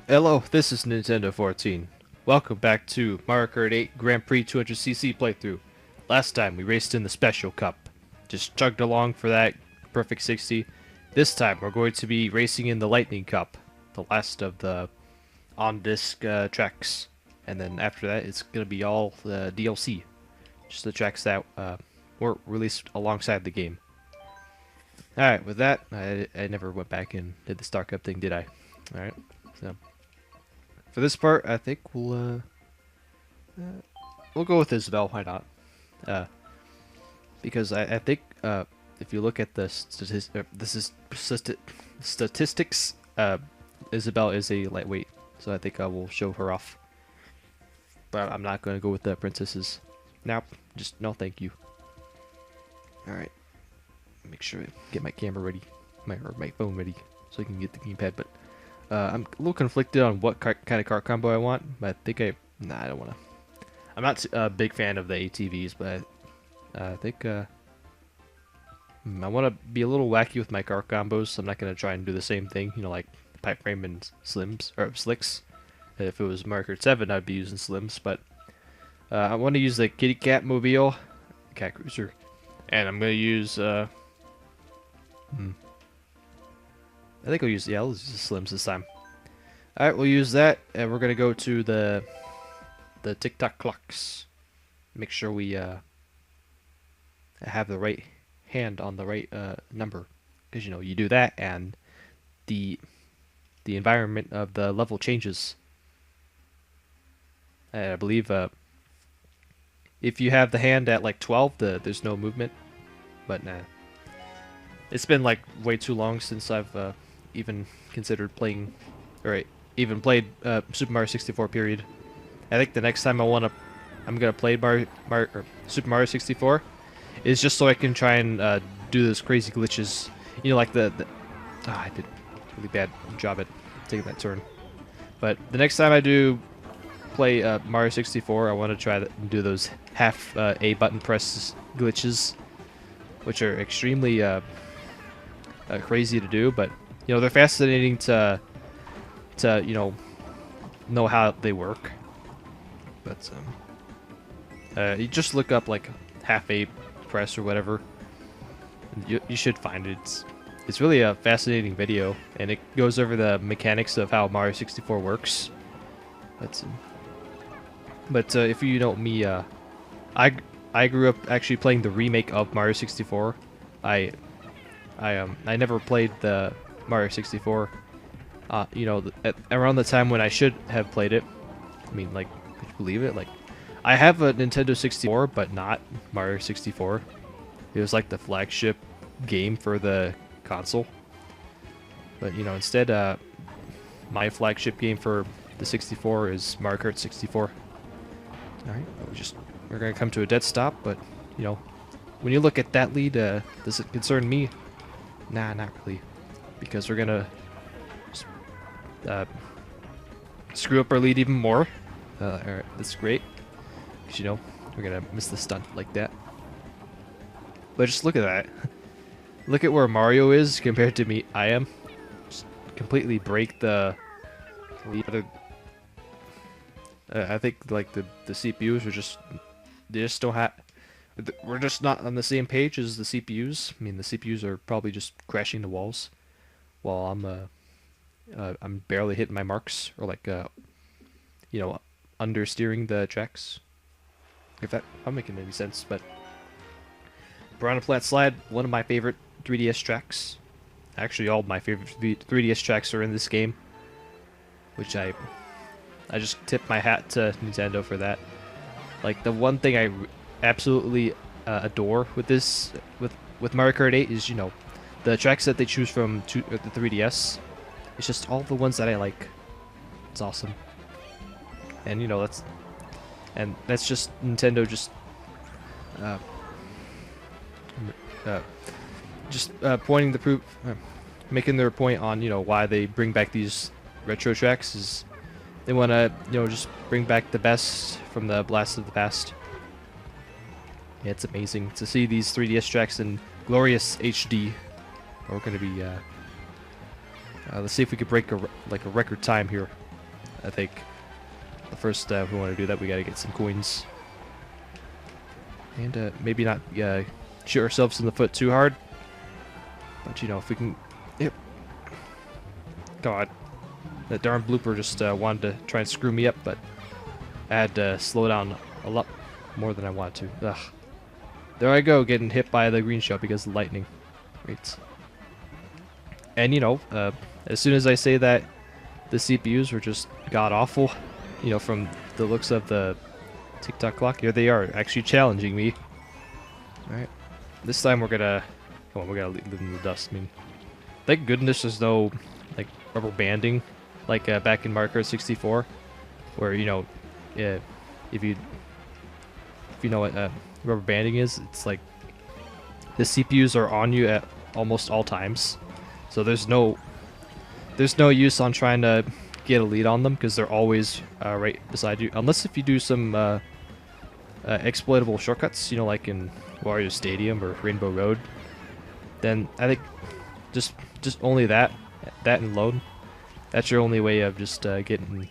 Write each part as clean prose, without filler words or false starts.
Hello, this is Nintendo 14. Welcome back to Mario Kart 8 Grand Prix 200cc playthrough. Last time we raced in the Special Cup. Just chugged along for that perfect 60. This time we're going to be racing in the Lightning Cup, the last of the on-disc tracks. And then after that it's going to be all DLC. Just the tracks that were released alongside the game. Alright, with that, I never went back and did the Star Cup thing, did I? Alright, so... For this part, I think we'll go with Isabelle. Why not? Because I think if you look at the statistics, Isabelle is a lightweight, so I think I will show her off. But I'm not going to go with the princesses. Now, just no, thank you. All right, make sure I get my camera ready, my phone ready, so I can get the gamepad. But I'm a little conflicted on what kind of cart combo I want, but I think I don't want to. I'm not a big fan of the ATVs, but I think I want to be a little wacky with my cart combos. So I'm not going to try and do the same thing, like pipe frame and slims or slicks. If it was Mario Kart 7, I'd be using slims, but I want to use the kitty cat mobile, cat cruiser, and I'm going to use I think I'll use, yeah, I'll use the slims this time. Alright, we'll use that, and we're gonna go to the tick-tock clocks. Make sure we have the right hand on the right number. Because, you do that, and the environment of the level changes. I believe if you have the hand at like 12, there's no movement. But nah. It's been like way too long since I've even considered playing, or even played Super Mario 64 period. I think the next time I'm gonna play Super Mario 64 is just so I can try and do those crazy glitches. Like I did a really bad job at taking that turn. But the next time I do play Mario 64, I want to try to do those half A button press glitches, which are extremely crazy to do, but they're fascinating to know how they work. But you just look up like half A press or whatever, and you should find it. It's really a fascinating video, and it goes over the mechanics of how Mario 64 works. But if you know me, I grew up actually playing the remake of Mario 64. I never played the Mario 64. Around the time when I should have played it. I mean, like, could you believe it? Like, I have a Nintendo 64, but not Mario 64. It was like the flagship game for the console. But instead, my flagship game for the 64 is Mario Kart 64. All right, we're gonna come to a dead stop, but when you look at that lead, does it concern me? Nah, not really, because we're gonna screw up our lead even more. Alright, that's great, because we're gonna miss the stunt like that. But just look at that. Look at where Mario is compared to me. I am just completely break the other. I think like the CPUs are they just don't have. We're just not on the same page as the CPUs. I mean, the CPUs are probably just crashing the walls, while I'm barely hitting my marks, or like understeering the tracks. If I'm making any sense, but Piranha Plant Slide, one of my favorite 3DS tracks. Actually, all of my favorite 3DS tracks are in this game, which I just tip my hat to Nintendo for that. Like, the one thing I absolutely adore with with Mario Kart 8 is the tracks that they choose from the 3DS. It's just all the ones that I like. It's awesome, and that's just Nintendo pointing the proof, making their point on why they bring back these retro tracks is they want to just bring back the best from the blast of the past. Yeah, it's amazing to see these 3DS tracks in glorious HD. We're gonna be let's see if we could break a record time here. I think first, if we want to do that, we got to get some coins. And maybe not shoot ourselves in the foot too hard. But, you know, if we can... Yep. God. That darn blooper just wanted to try and screw me up, but I had to slow down a lot more than I wanted to. Ugh. There I go, getting hit by the green shell because of lightning. Great. And, you know, as soon as I say that the CPUs were just god-awful, you know, from the looks of the TikTok clock, here they are, actually challenging me. Alright. This time we're gonna... Come on, we gotta leave in the dust. I mean, thank goodness there's no, like, rubber banding, like back in Mario Kart 64, where, you know, if you know what rubber banding is, it's like the CPUs are on you at almost all times, so there's no use on trying to get a lead on them because they're always right beside you, unless if you do some exploitable shortcuts, you know, like in Wario Stadium or Rainbow Road. Then I think just only that alone, that's your only way of just getting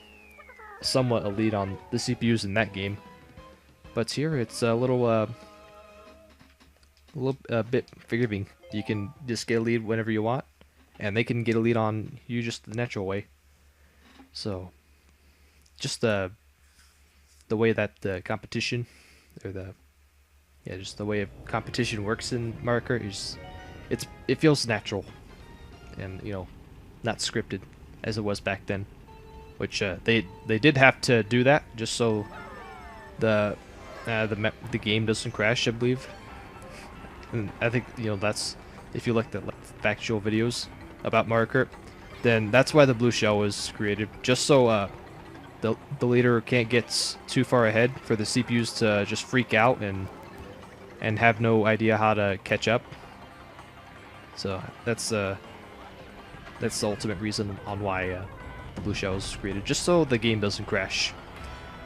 somewhat a lead on the CPUs in that game. But here it's a little bit forgiving. You can just get a lead whenever you want, and they can get a lead on you just the natural way. So just the way that the competition, or just the way of competition works in Mario Kart is, it feels natural, and, you know, not scripted as it was back then. Which they did have to do that just so the game doesn't crash, I believe. And I think, you know, that's, if you like the factual videos about Mario Kart, then that's why the blue shell was created, just so the leader can't get too far ahead for the CPUs to just freak out and have no idea how to catch up. So that's the ultimate reason on why the blue shell was created, just so the game doesn't crash.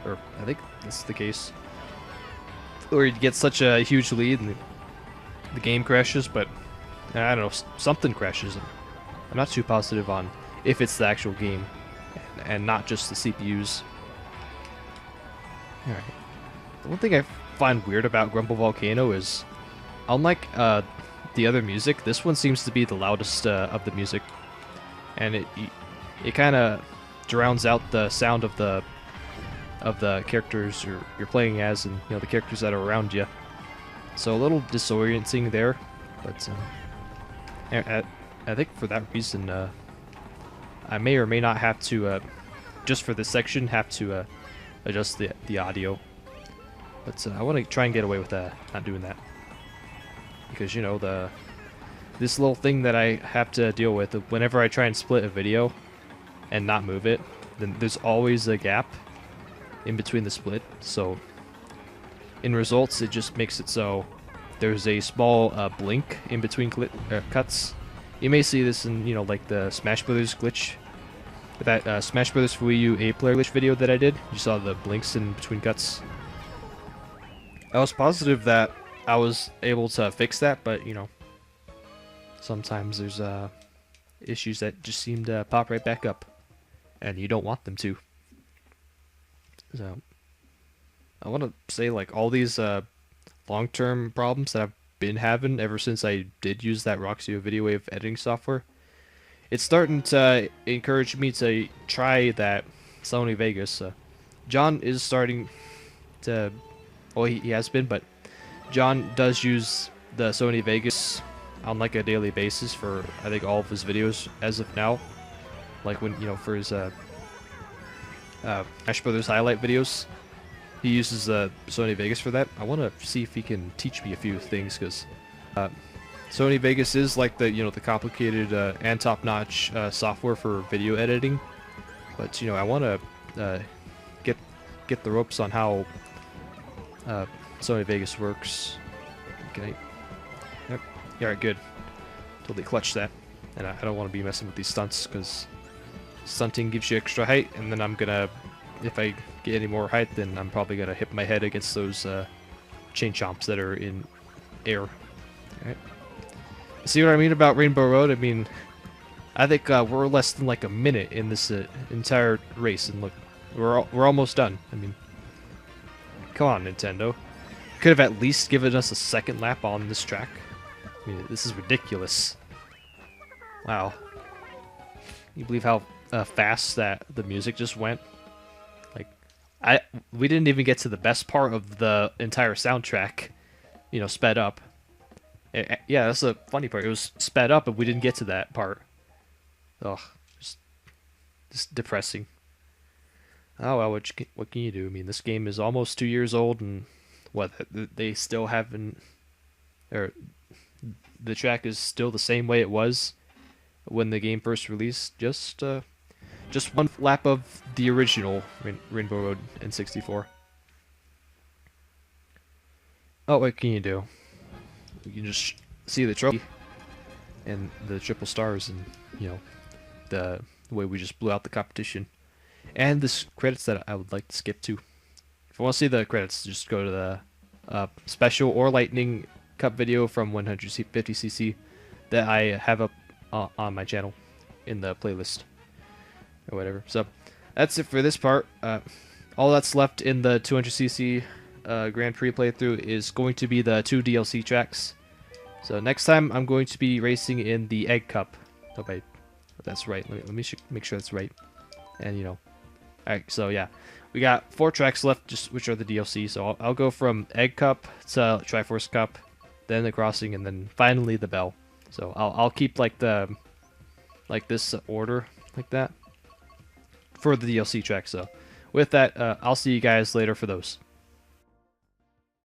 Or I think that's the case. Or you get such a huge lead and the game crashes, but I don't know, something crashes. I'm not too positive on if it's the actual game and not just the CPUs. Alright. The one thing I find weird about Grumble Volcano is, unlike the other music, this one seems to be the loudest of the music. And it kind of drowns out the sound of the characters you're playing as, and, you know, the characters that are around you. So a little disorienting there, but I think for that reason, I may or may not have to, just for this section, have to adjust the audio. But I want to try and get away with not doing that, because, you know, this little thing that I have to deal with whenever I try and split a video and not move it, then there's always a gap in between the split. So in results, it just makes it so there's a small blink in between cuts. You may see this in, you know, like the Smash Brothers glitch, that Smash Brothers for Wii U 8-player glitch video that I did. You saw the blinks in between cuts. I was positive that I was able to fix that, but, you know, sometimes there's issues that just seem to pop right back up, and you don't want them to. So I want to say, like, all these long-term problems that I've been having ever since I did use that Roxio Video Wave editing software, it's starting to encourage me to try that Sony Vegas. John is starting to, well, he has been, but John does use the Sony Vegas on, like, a daily basis for, I think, all of his videos as of now. Like, when, you know, for his Smash Brothers highlight videos, he uses Sony Vegas for that. I want to see if he can teach me a few things, because Sony Vegas is like the, you know, the complicated and top-notch software for video editing. But, you know, I want to get the ropes on how Sony Vegas works. Okay. Yep. Yeah, alright, good. Totally clutched that. And I don't want to be messing with these stunts, because stunting gives you extra height, and then I'm gonna, if I get any more height, then I'm probably gonna hit my head against those chain chomps that are in air. Alright. See what I mean about Rainbow Road? I mean, I think we're less than like a minute in this entire race, and look, we're almost done. I mean, come on, Nintendo. Could have at least given us a second lap on this track. I mean, this is ridiculous. Wow. You believe how fast that the music just went? Like, we didn't even get to the best part of the entire soundtrack. You know, sped up. Yeah, that's the funny part. It was sped up, but we didn't get to that part. Ugh, just depressing. Oh well, what can you do? I mean, this game is almost 2 years old, and what they still haven't, or the track is still the same way it was when the game first released. Just one lap of the original Rainbow Road in 64. Oh, what can you do? You can just see the trophy and the triple stars, and you know the way we just blew out the competition, and the credits that I would like to skip to. If you want to see the credits, just go to the special or lightning cup video from 150cc that I have up on my channel in the playlist or whatever. So that's it for this part. All that's left in the 200cc Grand Prix playthrough is going to be the 2 DLC tracks. So next time I'm going to be racing in the Egg Cup. Hope that's right. Let me make sure that's right. And you know, all right. So yeah, we got 4 tracks left, just which are the DLC. So I'll go from Egg Cup to Triforce Cup, then the crossing, and then finally the bell. So I'll keep like this order like that for the DLC track. So with that, I'll see you guys later for those.